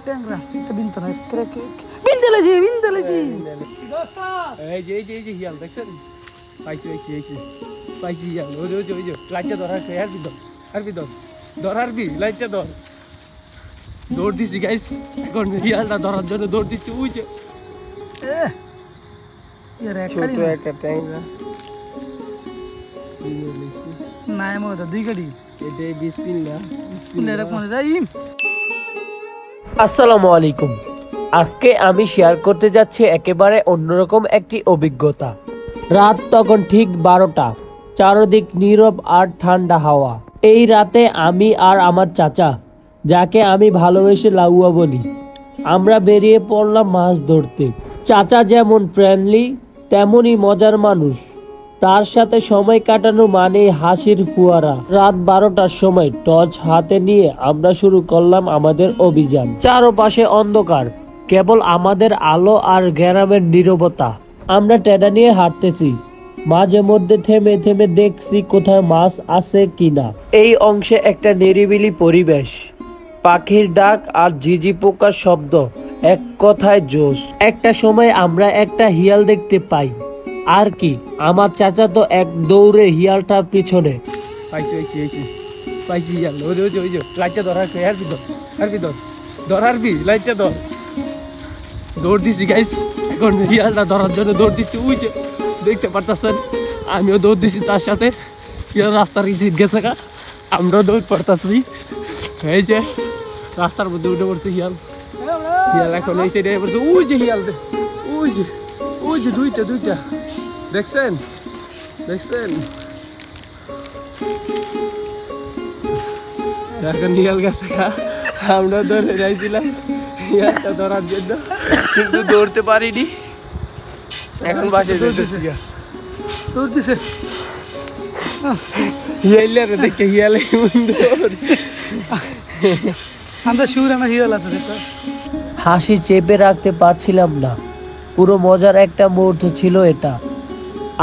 ট্যাংরা এটা বিনতে না বিনতে এই যে হিয়াল দেখছেন পাইছি হিয়াল ওই যে লাইটটা ধরার হারবি ধর লাইটটা ধর দৌড় দিছি গাইস এখন হিয়ালটা ধরার জন্য দৌড় দিছি ওই যে ছোট একটা ট্যাংরা না এমন দুই গাড়ি এটাই বিসমিল্লাহ আসসালামু আলাইকুম। আজকে আমি শেয়ার করতে যাচ্ছি একেবারে অন্যরকম একটি অভিজ্ঞতা। রাত তখন ঠিক 12টা, চারদিক নীরব আর ঠান্ডা হাওয়া। এই রাতে আমি আর আমার চাচা, যাকে আমি ভালোবেসে লাউয়া বলি, আমরা বেরিয়ে পড়লাম মাছ ধরতে। চাচা যেমন ফ্রেন্ডলি তেমনই মজার মানুষ। তার সাথে সময় কাটানো মানে হাসির ফোয়ারা। রাত 12টার সময় টর্চ হাতে নিয়ে আমরা শুরু করলাম আমাদের অভিযান। চারপাশে অন্ধকার, কেবল আমাদের আলো আর গ্রামের নীরবতা। আমরা টেডা নিয়ে হাঁটতেছি, মাঝে মধ্যে থেমে থেমে দেখছি কোথায় মাছ আছে কিনা। এই অংশে একটা নিরিবিলি পরিবেশ, পাখির ডাক আর ঝিঝি পোকার শব্দ, এক কথায় জোশ। একটা সময় আমরা একটা হিয়াল দেখতে পাই, আর কি আমার চাচা তো এক দৌড়ে হিয়ালটার পিছনে। পাইছি হিয়াল ওই যে লাইটটা ধরার হারবি লাইটটা ধর দৌড় দিছি গাইস এখন হিয়ালটা ধরার জন্য দৌড় দিছি ওই যে দেখতে পারতেছেন আমিও দৌড় দিছি তার সাথে। হিয়াল রাস্তার ইসিট গেছে আমরাও দৌড় পড়তেছি। এই যে রাস্তার মধ্যে উঠে পড়ছে হিয়াল এখন এই সাইডে পড়ছে ওই যে হিয়াল ওই যে দুইটা দেখছেন এখন হিয়াল গেছে আমরা ধরে যাইছিলাম হিয়ালটা ধরার জন্য, কিন্তু দৌড়তে পারিনি। এখন বাসে দৌড়তেছে হিয়াল দেখে হিয়ালে আমরা শিউর আমার হিয়াল আছে। হাসি চেপে রাখতে পারছিলাম না, পুরো মজার একটা মুহূর্ত ছিল এটা।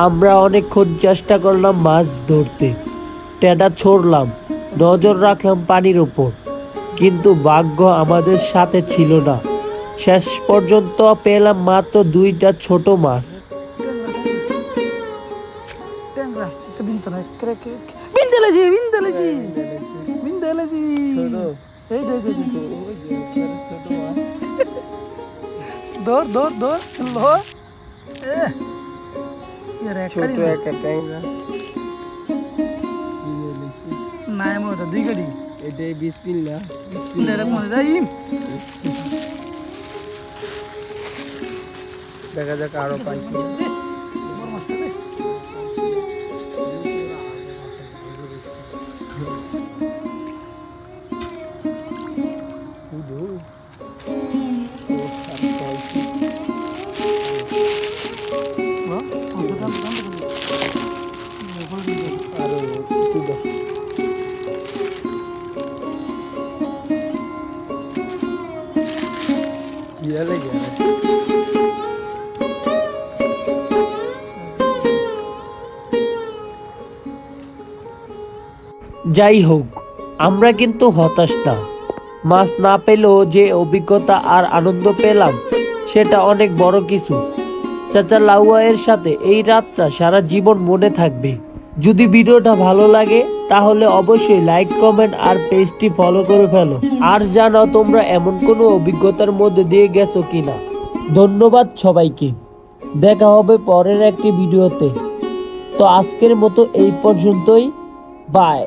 আমরা অনেকক্ষণ চেষ্টা করলাম মাছ ধরতে, টেডা ছড়লাম, নজর রাখলাম পানির উপর, কিন্তু ভাগ্য আমাদের সাথে ছিল না। শেষ পর্যন্ত পেলাম মাত্র 2টা ছোট মাছ। ট্যাংরা এটা বিনতে না এই দৌড় ছোট একটা ট্যাংরা না এমন দুই গাড়ি এটাই বিসমিল্লাহ দেখা যাক আরো পাই যাই হোক, আমরা কিন্তু হতাশ না। মাছ না পেলেও যে অভিজ্ঞতা আর আনন্দ পেলাম, সেটা অনেক বড় কিছু। চাচা লাউয়ায়ের সাথে এই রাতটা সারা জীবন মনে থাকবে। যদি ভিডিওটা ভালো লাগে তাহলে অবশ্যই লাইক, কমেন্ট আর পেজটি ফলো করে ফেলো। আর জানাও তোমরা এমন কোনো অভিজ্ঞতার মধ্যে দিয়ে গেছো কিনা। ধন্যবাদ সবাইকে, দেখা হবে পরের একটি ভিডিওতে। তো আজকের মতো এই পর্যন্তই, বাই।